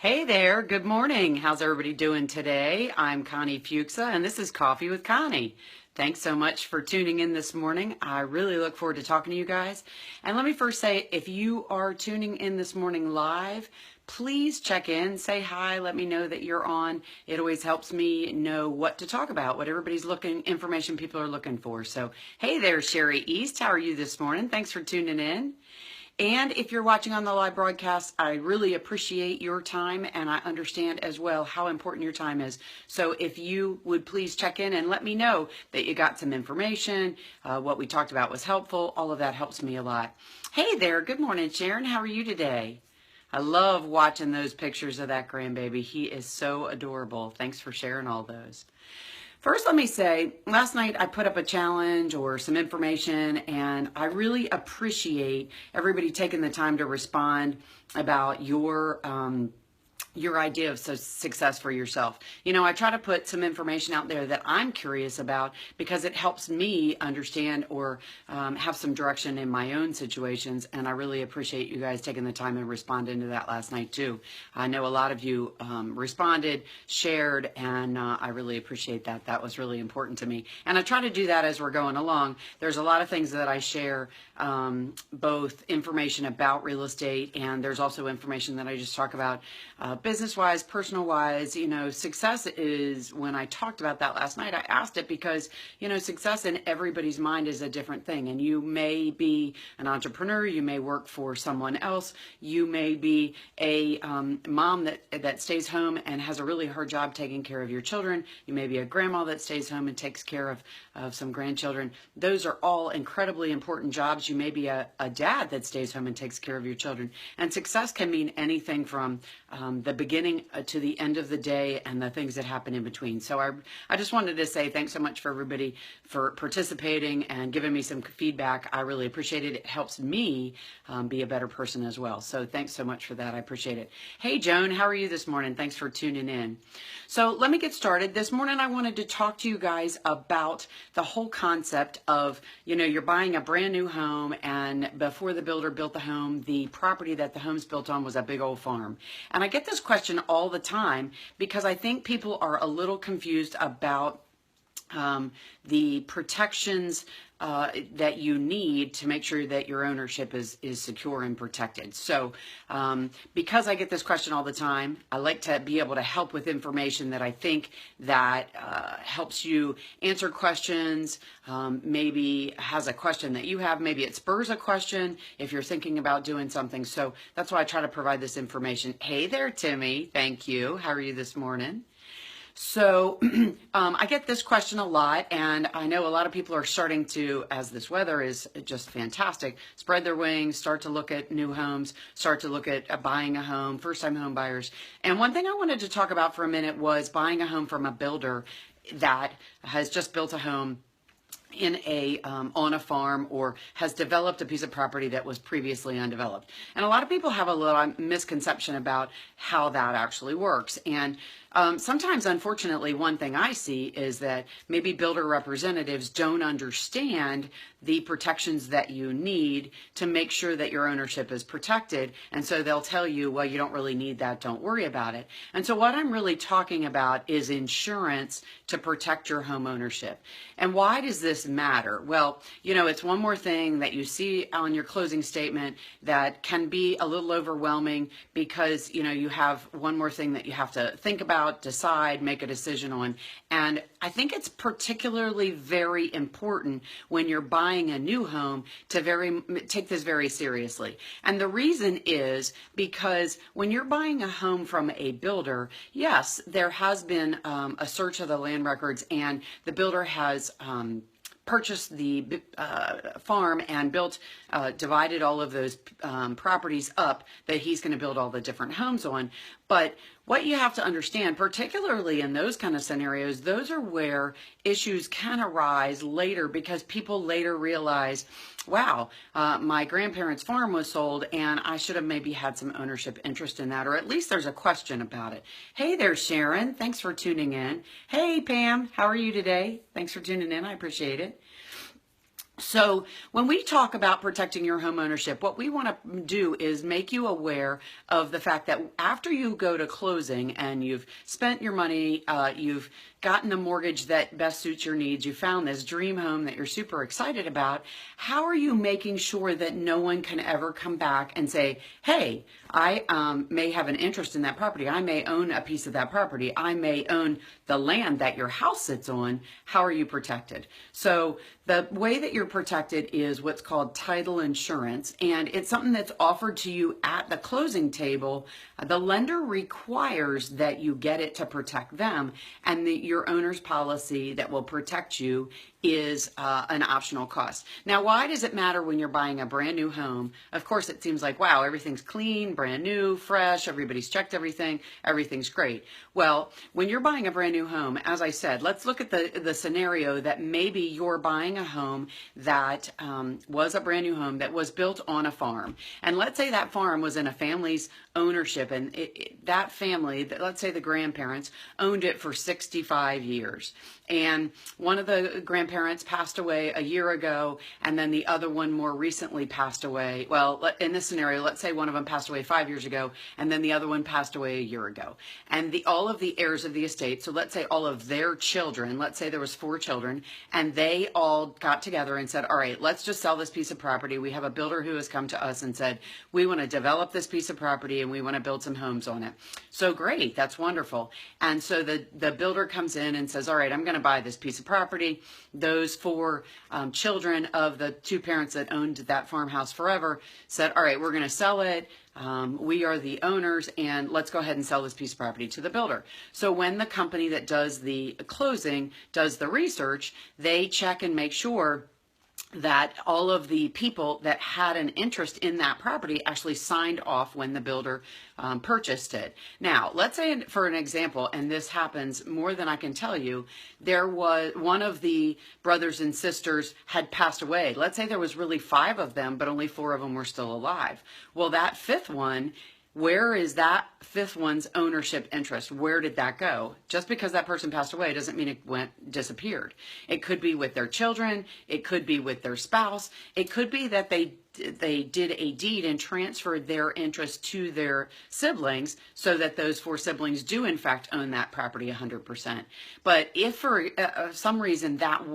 Hey there, good morning. How's everybody doing today? I'm Connie Foote, and this is Coffee with Connie. Thanks so much for tuning in this morning. I really look forward to talking to you guys. And let me first say, if you are tuning in this morning live, please check in, say hi, let me know that you're on. It always helps me know what to talk about, what everybody's information people are looking for. So, hey there, Sherry East. How are you this morning? Thanks for tuning in. And if you're watching on the live broadcast, I really appreciate your time, and I understand as well how important your time is. So if you would please check in and let me know that you got some information, what we talked about was helpful, all of that helps me a lot. Hey there, good morning, Sharon. How are you today? I love watching those pictures of that grandbaby. He is so adorable. Thanks for sharing all those. First, let me say, last night I put up a challenge or some information, and I really appreciate everybody taking the time to respond about your idea of success for yourself. You know, I try to put some information out there that I'm curious about because it helps me understand or have some direction in my own situations. And I really appreciate you guys taking the time and responding to that last night too. I know a lot of you responded, shared, and I really appreciate that. That was really important to me. And I try to do that as we're going along. There's a lot of things that I share, both information about real estate, and there's also information that I just talk about business-wise, personal-wise. You know, success is, when I talked about that last night, I asked it because, you know, success in everybody's mind is a different thing. And you may be an entrepreneur, you may work for someone else, you may be a mom that stays home and has a really hard job taking care of your children. You may be a grandma that stays home and takes care of some grandchildren. Those are all incredibly important jobs. You may be a dad that stays home and takes care of your children. And success can mean anything from the beginning to the end of the day and the things that happen in between. So I just wanted to say thanks so much for everybody for participating and giving me some feedback. I really appreciate it. It helps me be a better person as well. So thanks so much for that. I appreciate it. Hey, Joan, how are you this morning? Thanks for tuning in. So let me get started. This morning I wanted to talk to you guys about the whole concept of, you know, you're buying a brand new home, and before the builder built the home, the property that the home's built on was a big old farm. And I get this question all the time because I think people are a little confused about the protections that you need to make sure that your ownership is secure and protected. So because I get this question all the time, I like to be able to help with information that I think that helps you answer questions, maybe has a question that you have, maybe it spurs a question if you're thinking about doing something. So that's why I try to provide this information. Hey there, Timmy. Thank you. How are you this morning? So I get this question a lot, and I know a lot of people are starting to, as this weather is just fantastic, spread their wings, start to look at new homes, start to look at buying a home, first-time home buyers. And one thing I wanted to talk about for a minute was buying a home from a builder that has just built a home in on a farm or has developed a piece of property that was previously undeveloped. And a lot of people have a little misconception about how that actually works. And sometimes, unfortunately, one thing I see is that maybe builder representatives don't understand the protections that you need to make sure that your ownership is protected. And so they'll tell you, well, you don't really need that, don't worry about it. And so what I'm really talking about is insurance to protect your home ownership. And why does this matter? Well, you know, it's one more thing that you see on your closing statement that can be a little overwhelming because, you know, you have one more thing that you have to think about, decide, make a decision on. And I think it's particularly very important when you're buying a new home to take this very seriously. And the reason is because when you're buying a home from a builder, yes, there has been a search of the land records, and the builder has purchased the farm and divided all of those properties up that he's going to build all the different homes on. But what you have to understand, particularly in those kind of scenarios, those are where issues can arise later because people later realize, wow, my grandparents' farm was sold and I should have maybe had some ownership interest in that, or at least there's a question about it. Hey there, Sharon. Thanks for tuning in. Hey, Pam. How are you today? Thanks for tuning in. I appreciate it. So when we talk about protecting your home ownership, what we want to do is make you aware of the fact that after you go to closing and you've spent your money, you've gotten a mortgage that best suits your needs, you found this dream home that you're super excited about, how are you making sure that no one can ever come back and say, hey, I may have an interest in that property. I may own a piece of that property. I may own the land that your house sits on. How are you protected? So the way that you're protected is what's called title insurance, and it's something that's offered to you at the closing table. The lender requires that you get it to protect them, and your owner's policy that will protect you is an optional cost. Now, why does it matter when you're buying a brand new home? Of course, it seems like, wow, everything's clean, brand new, fresh, everybody's checked everything, everything's great. Well, when you're buying a brand new home, as I said, let's look at the scenario that maybe you're buying a home that was a brand new home that was built on a farm. And let's say that farm was in a family's ownership, and that family, let's say the grandparents, owned it for 65 years. And one of the grandparents passed away a year ago, and then the other one more recently passed away. Well, in this scenario, let's say one of them passed away 5 years ago, and then the other one passed away a year ago. And all of the heirs of the estate, so let's say all of their children, let's say there was 4 children, and they all got together and said, all right, let's just sell this piece of property. We have a builder who has come to us and said, we want to develop this piece of property and we want to build some homes on it. So great, that's wonderful. And so the builder comes in and says, all right, I'm going to buy this piece of property. Those 4 children of the 2 parents that owned that farmhouse forever said, all right, we're going to sell it. We are the owners, and let's go ahead and sell this piece of property to the builder. So when the company that does the closing does the research, they check and make sure that all of the people that had an interest in that property actually signed off when the builder purchased it. Now, let's say for an example, and this happens more than I can tell you, there was one of the brothers and sisters had passed away. Let's say there was really 5 of them, but only 4 of them were still alive. Well, that 5th one, where is that 5th one's ownership interest? Where did that go? Just because that person passed away doesn't mean it disappeared. It could be with their children. It could be with their spouse. It could be that they did a deed and transferred their interest to their siblings so that those 4 siblings do in fact own that property 100%. But if for some reason that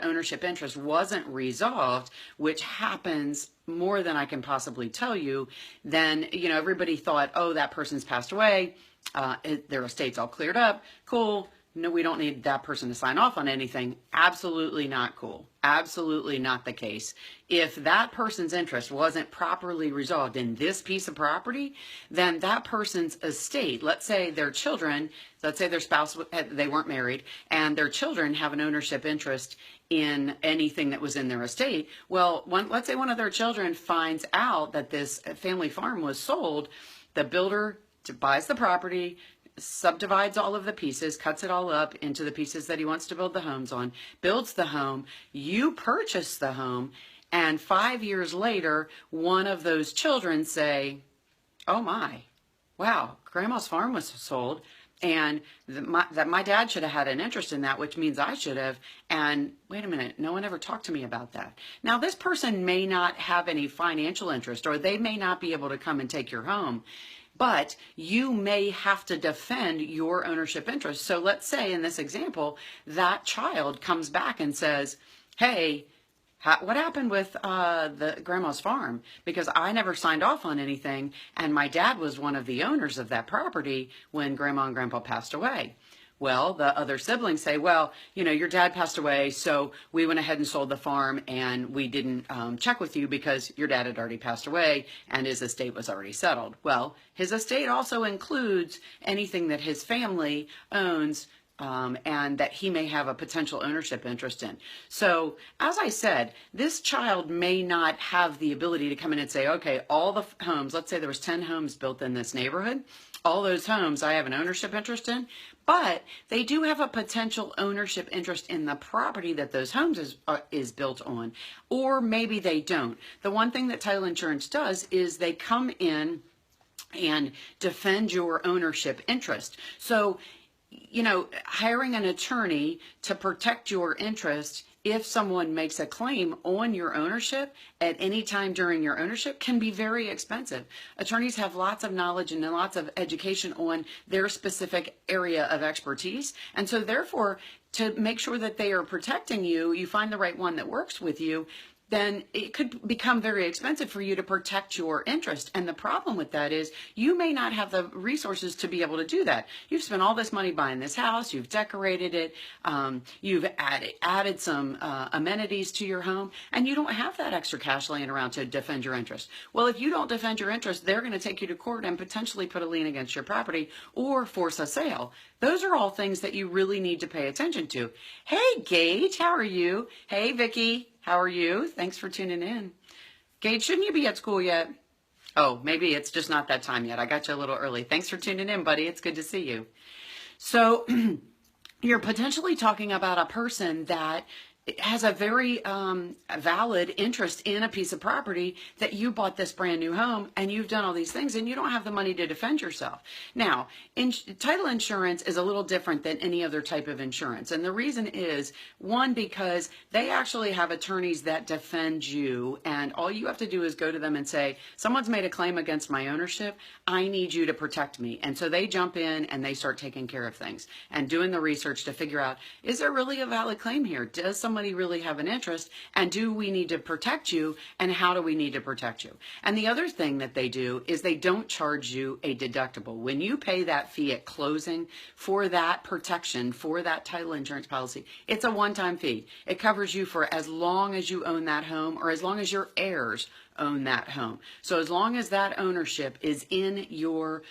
ownership interest wasn't resolved, which happens more than I can possibly tell you, then, everybody thought, oh, that person's passed away. Their estate's all cleared up. Cool. No, we don't need that person to sign off on anything. Absolutely not cool. Absolutely not the case. If that person's interest wasn't properly resolved in this piece of property, then that person's estate, let's say their children, let's say their spouse, they weren't married, and their children have an ownership interest in anything that was in their estate. Well, let's say one of their children finds out that this family farm was sold, the builder buys the property, subdivides all of the pieces, cuts it all up into the pieces that he wants to build the homes on, builds the home, you purchase the home, and 5 years later, one of those children say, oh my, wow, Grandma's farm was sold, and that my dad should have had an interest in that, which means I should have, and wait a minute, no one ever talked to me about that. Now, this person may not have any financial interest, or they may not be able to come and take your home, but you may have to defend your ownership interest. So let's say in this example, that child comes back and says, hey, what happened with the grandma's farm? Because I never signed off on anything, and my dad was one of the owners of that property when grandma and grandpa passed away. Well, the other siblings say, well, your dad passed away, so we went ahead and sold the farm, and we didn't check with you because your dad had already passed away and his estate was already settled. Well, his estate also includes anything that his family owns and that he may have a potential ownership interest in. So, as I said, this child may not have the ability to come in and say, okay, all the homes, let's say there was 10 homes built in this neighborhood, all those homes I have an ownership interest in, but they do have a potential ownership interest in the property that those homes is built on, or maybe they don't. The one thing that title insurance does is they come in and defend your ownership interest. So, hiring an attorney to protect your interest if someone makes a claim on your ownership at any time during your ownership can be very expensive. Attorneys have lots of knowledge and lots of education on their specific area of expertise. And so therefore, to make sure that they are protecting you, you find the right one that works with you, then it could become very expensive for you to protect your interest. And the problem with that is you may not have the resources to be able to do that. You've spent all this money buying this house, you've decorated it, you've added some amenities to your home, and you don't have that extra cash laying around to defend your interest. Well, if you don't defend your interest, they're going to take you to court and potentially put a lien against your property or force a sale. Those are all things that you really need to pay attention to. Hey, Gage, how are you? Hey, Vicky. How are you? Thanks for tuning in. Gage, shouldn't you be at school yet? Oh, maybe it's just not that time yet. I got you a little early. Thanks for tuning in, buddy. It's good to see you. So you're potentially talking about a person that has a very valid interest in a piece of property that you bought this brand new home and you've done all these things and you don't have the money to defend yourself. Now, title insurance is a little different than any other type of insurance. And the reason is, one, because they actually have attorneys that defend you, and all you have to do is go to them and say, someone's made a claim against my ownership. I need you to protect me. And so they jump in and they start taking care of things and doing the research to figure out, is there really a valid claim here? Does somebody really have an interest, and do we need to protect you, and how do we need to protect you? And the other thing that they do is they don't charge you a deductible. When you pay that fee at closing for that protection, for that title insurance policy, it's a one-time fee. It covers you for as long as you own that home or as long as your heirs own that home. So as long as that ownership is in your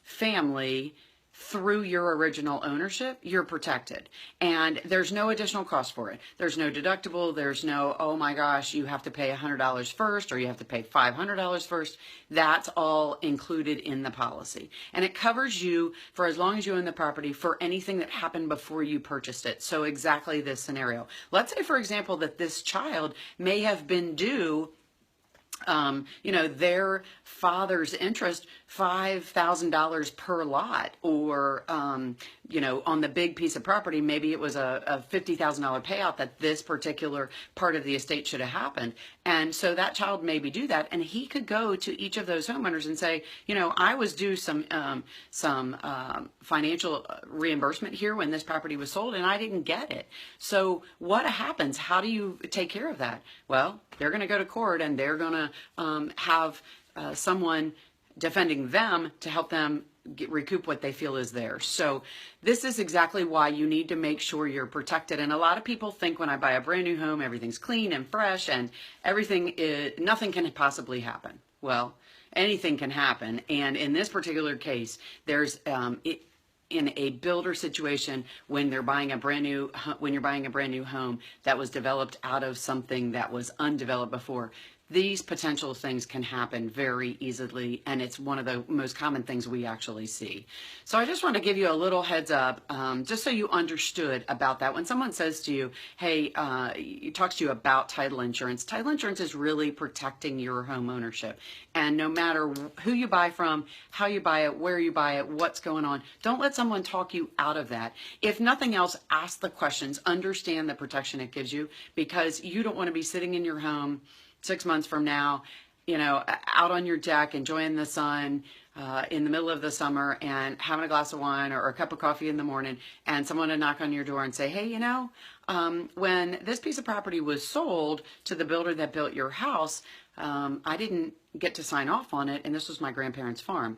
family through your original ownership, you're protected. And there's no additional cost for it. There's no deductible. There's no, oh my gosh, you have to pay $100 first or you have to pay $500 first. That's all included in the policy. And it covers you for as long as you own the property for anything that happened before you purchased it. So exactly this scenario. Let's say, for example, that this child may have been due their father's interest, $5,000 per lot, or, on the big piece of property, maybe it was a $50,000 payout that this particular part of the estate should have happened. And so that child maybe do that, and he could go to each of those homeowners and say, I was due some financial reimbursement here when this property was sold, and I didn't get it. So what happens? How do you take care of that? Well, they're going to go to court, and they're going to have someone defending them to help them recoup what they feel is theirs. So this is exactly why you need to make sure you're protected. And a lot of people think when I buy a brand new home, everything's clean and fresh and nothing can possibly happen. Well, anything can happen. And in this particular case, there's in a builder situation, when you're buying a brand new home that was developed out of something that was undeveloped before, these potential things can happen very easily, and it's one of the most common things we actually see. So I just want to give you a little heads up, just so you understood about that. When someone says to you, hey, talks to you about title insurance is really protecting your home ownership. And no matter who you buy from, how you buy it, where you buy it, what's going on, don't let someone talk you out of that. If nothing else, ask the questions, understand the protection it gives you, because you don't want to be sitting in your home 6 months from now, out on your deck, enjoying the sun in the middle of the summer and having a glass of wine or a cup of coffee in the morning, and someone to knock on your door and say, hey, when this piece of property was sold to the builder that built your house, I didn't get to sign off on it, and this was my grandparents' farm.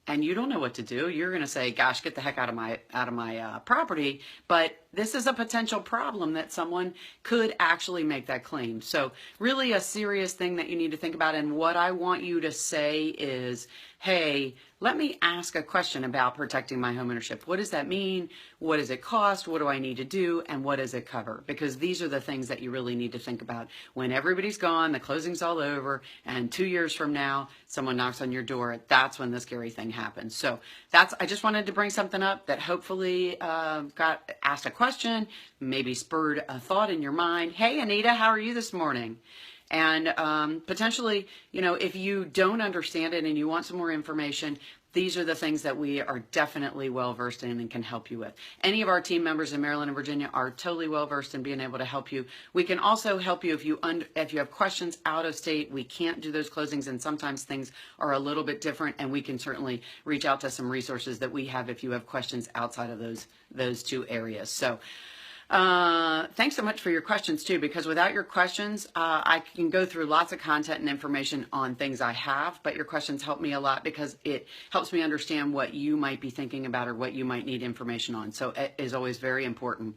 And you don't know what to do. You're going to say, gosh, get the heck out of my property. But this is a potential problem that someone could actually make that claim. So really a serious thing that you need to think about. And what I want you to say is, hey, let me ask a question about protecting my homeownership. What does that mean? What does it cost? What do I need to do? And what does it cover? Because these are the things that you really need to think about when everybody's gone, the closing's all over, and 2 years from now, someone knocks on your door. That's when the scary thing happens. So I just wanted to bring something up that hopefully got asked a question, maybe spurred a thought in your mind. Hey, Anita, how are you this morning? And potentially, if you don't understand it and you want some more information, these are the things that we are definitely well versed in and can help you with. Any of our team members in Maryland and Virginia are totally well versed in being able to help you. We can also help you if you have questions out of state. We can't do those closings, and sometimes things are a little bit different, and we can certainly reach out to some resources that we have if you have questions outside of those two areas. So thanks so much for your questions too, because without your questions, I can go through lots of content and information on things I have, but your questions help me a lot because it helps me understand what you might be thinking about or what you might need information on. So it is always very important.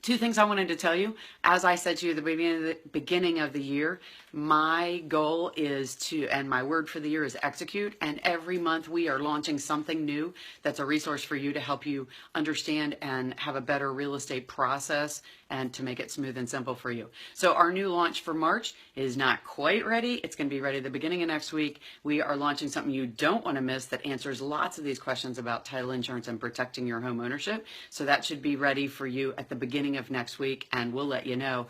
Two things I wanted to tell you. As I said to you at the beginning of the year, my goal is to, and my word for the year is execute. And every month we are launching something new that's a resource for you to help you understand and have a better real estate process and to make it smooth and simple for you. So our new launch for March is not quite ready. It's going to be ready at the beginning of next week. We are launching something you don't want to miss that answers lots of these questions about title insurance and protecting your home ownership. So that should be ready for you at the beginning of next week, and we'll let you know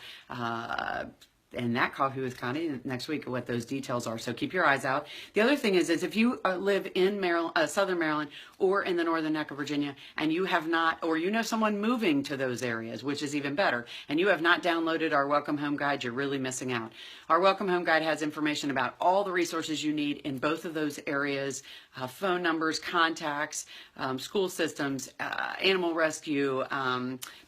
in that Coffee with Connie next week what those details are. So keep your eyes out. The other thing is if you live in Maryland, Southern Maryland, or in the northern neck of Virginia, and you have not, or you know someone moving to those areas, which is even better, and you have not downloaded our Welcome Home Guide, you're really missing out. Our Welcome Home Guide has information about all the resources you need in both of those areas, phone numbers, contacts, school systems, animal rescue,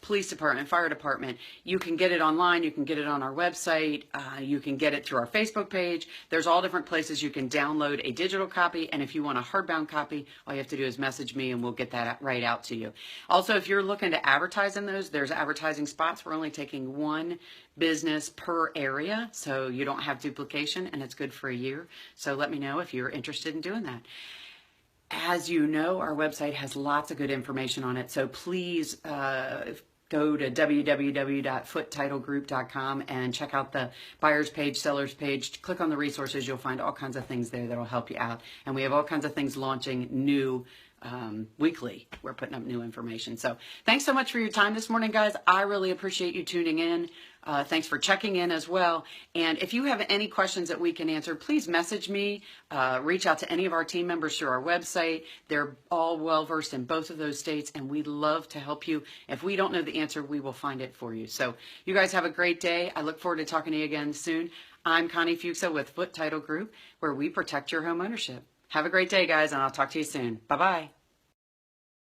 police department, fire department. You can get it online. You can get it on our website. You can get it through our Facebook page. There's all different places you can download a digital copy. And if you want a hardbound copy, all you have to do is message me and we'll get that right out to you. Also, if you're looking to advertise in those, there's advertising spots. We're only taking one business per area, so you don't have duplication, and it's good for a year. So let me know if you're interested in doing that. As you know, our website has lots of good information on it, so please go to www.foottetitlegroup.com and check out the buyer's page, seller's page. Click on the resources. You'll find all kinds of things there that will help you out. And we have all kinds of things launching new weekly. We're putting up new information. So thanks so much for your time this morning, guys. I really appreciate you tuning in. Thanks for checking in as well. And if you have any questions that we can answer, please message me, reach out to any of our team members through our website. They're all well-versed in both of those states, and we'd love to help you. If we don't know the answer, we will find it for you. So you guys have a great day. I look forward to talking to you again soon. I'm Connie Foote with Foote Title Group, where we protect your home ownership. Have a great day, guys, and I'll talk to you soon. Bye-bye.